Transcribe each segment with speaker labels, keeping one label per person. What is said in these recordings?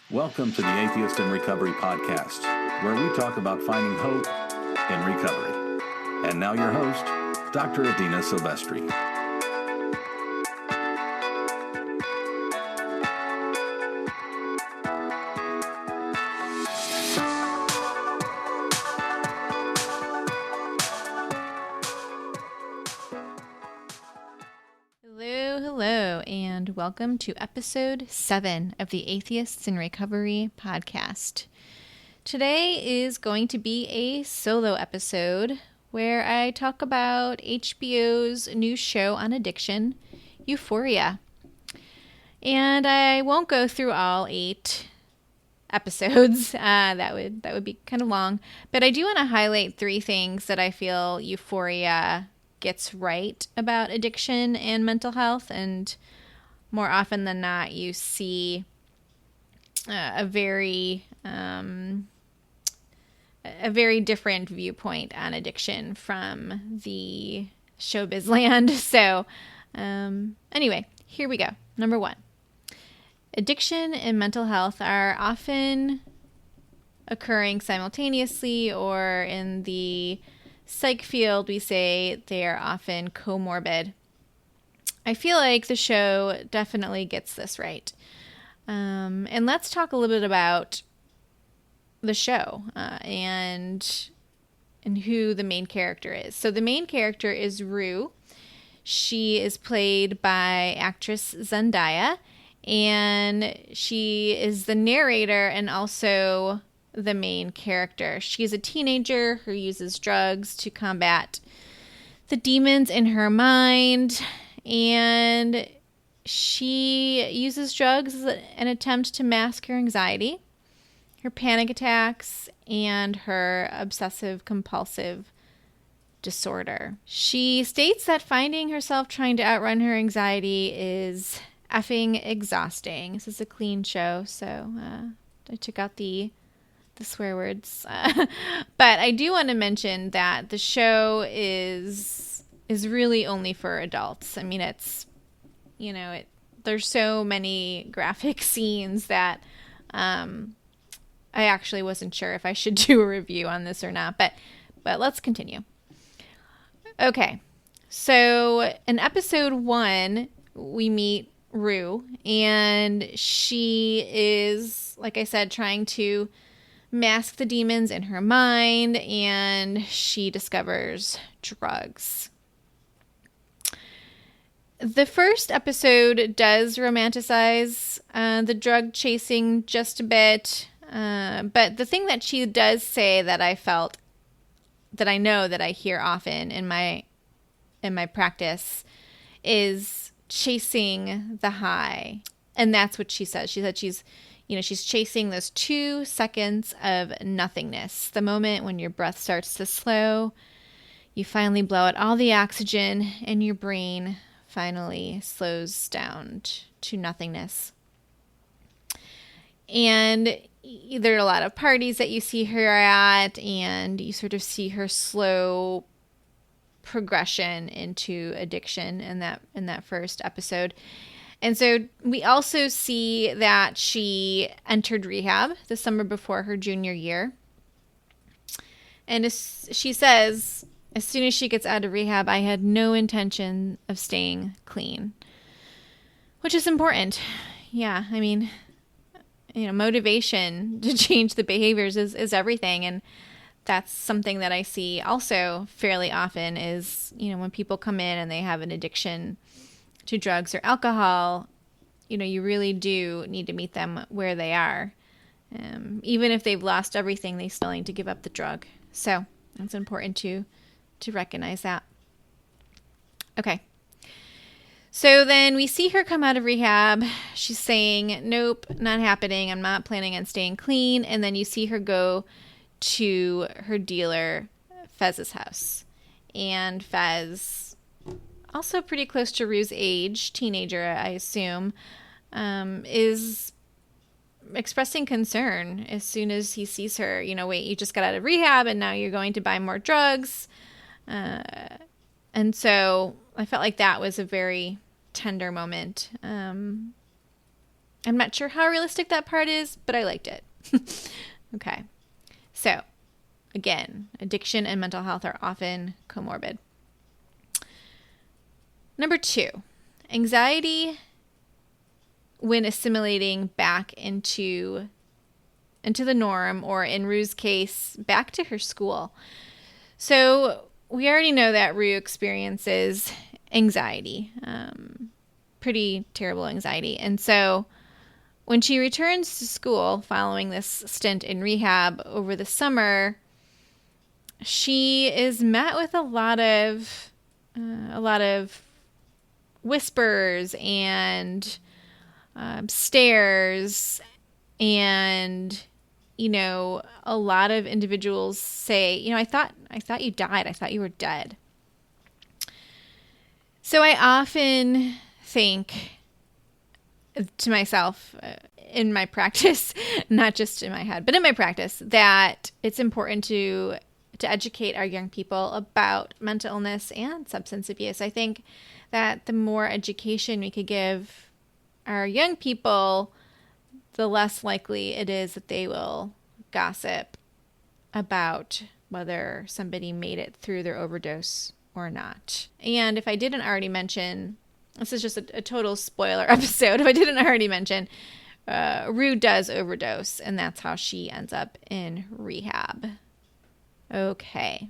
Speaker 1: Welcome to the Atheist in Recovery podcast, where we talk about finding hope in recovery. And now your host, Dr. Adina Silvestri.
Speaker 2: Hello, and welcome to episode 7 of the Atheists in Recovery podcast. Today is going to be a solo episode where I talk about HBO's new show on addiction, Euphoria. And I won't go through all 8 episodes. That would be kind of long. But I do want to highlight 3 things that I feel Euphoria gets right about addiction and mental health, and more often than not you see a very different viewpoint on addiction from the showbiz land. So anyway, here we go. Number 1, addiction and mental health are often occurring simultaneously, or in the psych field, we say they are often comorbid. I feel like the show definitely gets this right. And let's talk a little bit about the show and who the main character is. So the main character is Rue. She is played by actress Zendaya, and she is the narrator and also the main character. She's a teenager who uses drugs to combat the demons in her mind, and she uses drugs as an attempt to mask her anxiety, her panic attacks, and her obsessive compulsive disorder. She states that finding herself trying to outrun her anxiety is effing exhausting. This is a clean show, so I took out the swear words. But I do want to mention that the show is really only for adults. I mean, it's, there's so many graphic scenes that I actually wasn't sure if I should do a review on this or not, but let's continue. Okay, so in episode 1, we meet Rue, and she is, like I said, trying to mask the demons in her mind, and she discovers drugs. The first episode does romanticize the drug chasing just a bit, but the thing that she does say that I felt, that I know that I hear often in my practice, is chasing the high. And that's what she says. She said she's chasing those 2 seconds of nothingness, the moment when your breath starts to slow, you finally blow out all the oxygen, and your brain finally slows down to nothingness. And there are a lot of parties that you see her at, and you sort of see her slow progression into addiction in that first episode. And so we also see that she entered rehab the summer before her junior year. And she says, as soon as she gets out of rehab, I had no intention of staying clean, which is important. Yeah, I mean, motivation to change the behaviors is everything. And that's something that I see also fairly often is, when people come in and they have an addiction to drugs or alcohol, you really do need to meet them where they are. Even if they've lost everything, they still need to give up the drug. So it's important to recognize that. Okay. So then we see her come out of rehab. She's saying, nope, not happening. I'm not planning on staying clean. And then you see her go to her dealer, Fez's house. And Fez, also pretty close to Rue's age, teenager, I assume, is expressing concern as soon as he sees her. Wait, you just got out of rehab and now you're going to buy more drugs. And so I felt like that was a very tender moment. I'm not sure how realistic that part is, but I liked it. Okay. So, again, addiction and mental health are often comorbid. Number 2, anxiety when assimilating back into the norm, or in Rue's case, back to her school. So we already know that Rue experiences anxiety, pretty terrible anxiety. And so when she returns to school following this stint in rehab over the summer, she is met with a lot of whispers and stares, and a lot of individuals say, I thought you died. I thought you were dead. So I often think to myself in my practice, not just in my head, but in my practice, that it's important to educate our young people about mental illness and substance abuse. I think that the more education we could give our young people, the less likely it is that they will gossip about whether somebody made it through their overdose or not. And if I didn't already mention, this is just a total spoiler episode, if I didn't already mention, Rue does overdose, and that's how she ends up in rehab. Okay.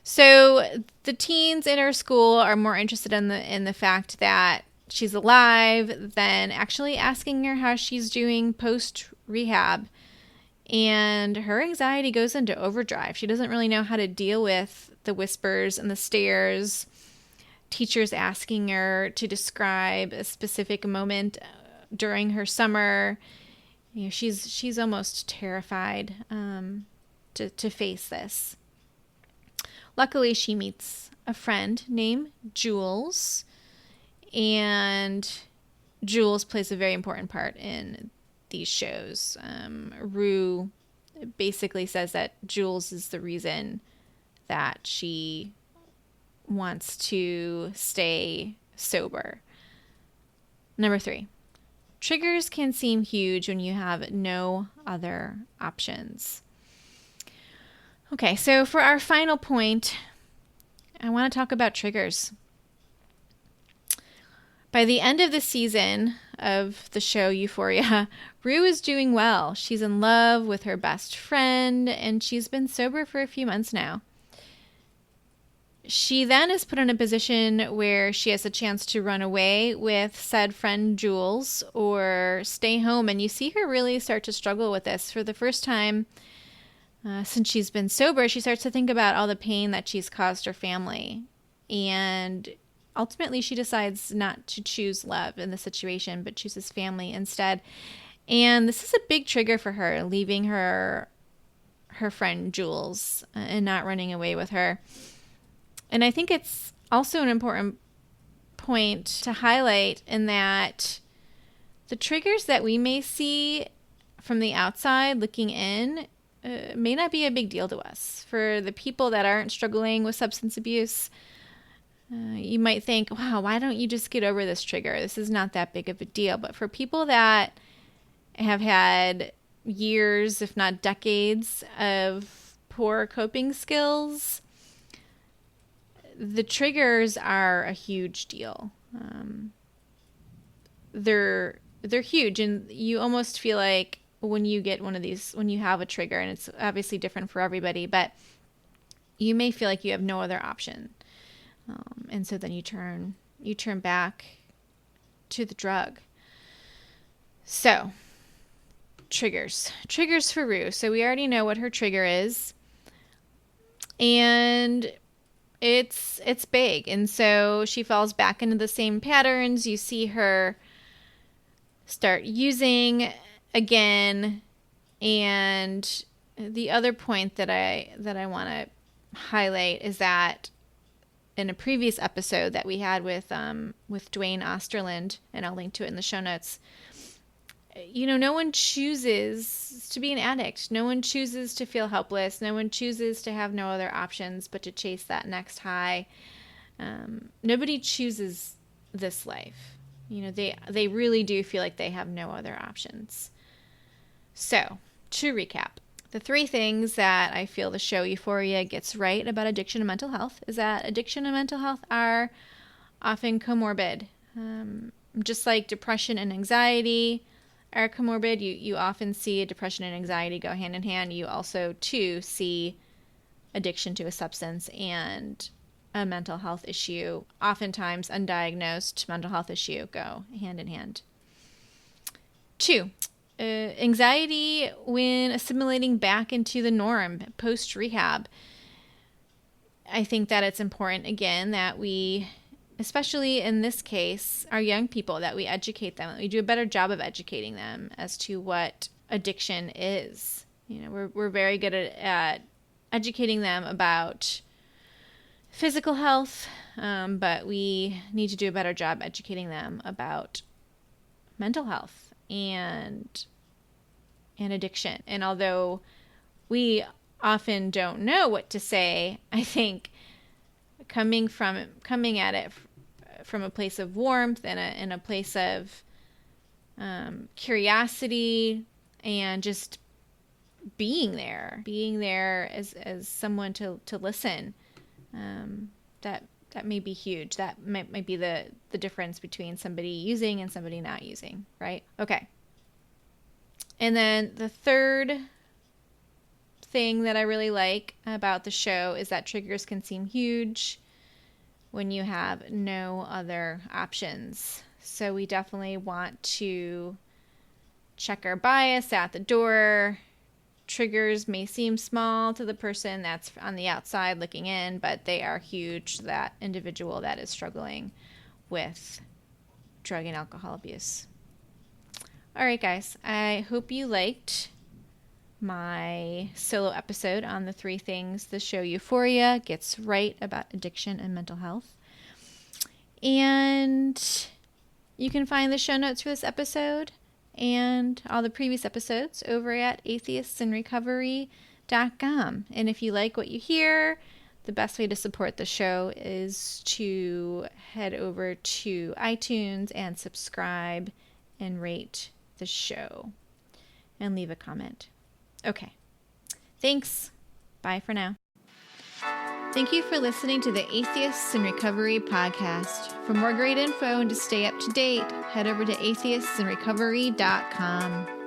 Speaker 2: So the teens in our school are more interested in the fact that she's alive than actually asking her how she's doing post-rehab. And her anxiety goes into overdrive. She doesn't really know how to deal with the whispers and the stares. Teachers asking her to describe a specific moment during her summer. She's almost terrified to face this. Luckily, she meets a friend named Jules, and Jules plays a very important part in these shows. Rue basically says that Jules is the reason that she wants to stay sober. Number 3, triggers can seem huge when you have no other options. Okay, so for our final point, I want to talk about triggers. By the end of the season of the show Euphoria, Rue is doing well. She's in love with her best friend, and she's been sober for a few months now. She then is put in a position where she has a chance to run away with said friend Jules or stay home, and you see her really start to struggle with this. For the first time since she's been sober, she starts to think about all the pain that she's caused her family, and ultimately she decides not to choose love in the situation, but chooses family instead. And this is a big trigger for her, leaving her friend Jules and not running away with her. And I think it's also an important point to highlight in that the triggers that we may see from the outside looking in may not be a big deal to us. For the people that aren't struggling with substance abuse, you might think, wow, why don't you just get over this trigger? This is not that big of a deal. But for people that have had years, if not decades, of poor coping skills, the triggers are a huge deal. They're huge, and you almost feel like when you get one of these, when you have a trigger, and it's obviously different for everybody, but you may feel like you have no other option. And so then you turn back to the drug. So, triggers for Rue. So we already know what her trigger is, and it's big. And so she falls back into the same patterns. You see her start using again. And the other point that I want to highlight is that in a previous episode that we had with Dwayne Osterland, and I'll link to it in the show notes, no one chooses to be an addict. No one chooses to feel helpless. No one chooses to have no other options but to chase that next high. Nobody chooses this life. they really do feel like they have no other options. So, to recap, the 3 things that I feel the show Euphoria gets right about addiction and mental health is that addiction and mental health are often comorbid. Just like depression and anxiety are comorbid, you often see depression and anxiety go hand in hand. You also, too, see addiction to a substance and a mental health issue, oftentimes undiagnosed mental health issue, go hand in hand. 2, anxiety when assimilating back into the norm post-rehab. I think that it's important, again, that we, especially in this case, our young people, that we educate them, that we do a better job of educating them as to what addiction is. We're very good at educating them about physical health, but we need to do a better job educating them about mental health and addiction. And although we often don't know what to say, I think coming at it from a place of warmth and a place of curiosity and just being there as someone to listen, that may be huge. That might be the difference between somebody using and somebody not using, right? Okay. And then the 3rd thing that I really like about the show is that triggers can seem huge when you have no other options. So we definitely want to check our bias at the door. Triggers may seem small to the person that's on the outside looking in, but they are huge to that individual that is struggling with drug and alcohol abuse. All right, guys, I hope you liked my solo episode on the 3 things the show Euphoria gets right about addiction and mental health. And you can find the show notes for this episode and all the previous episodes over at atheistsinrecovery.com. And if you like what you hear, the best way to support the show is to head over to iTunes and subscribe and rate the show and leave a comment. Okay. Thanks. Bye for now. Thank you for listening to the Atheists in Recovery podcast. For more great info and to stay up to date, head over to atheistsinrecovery.com.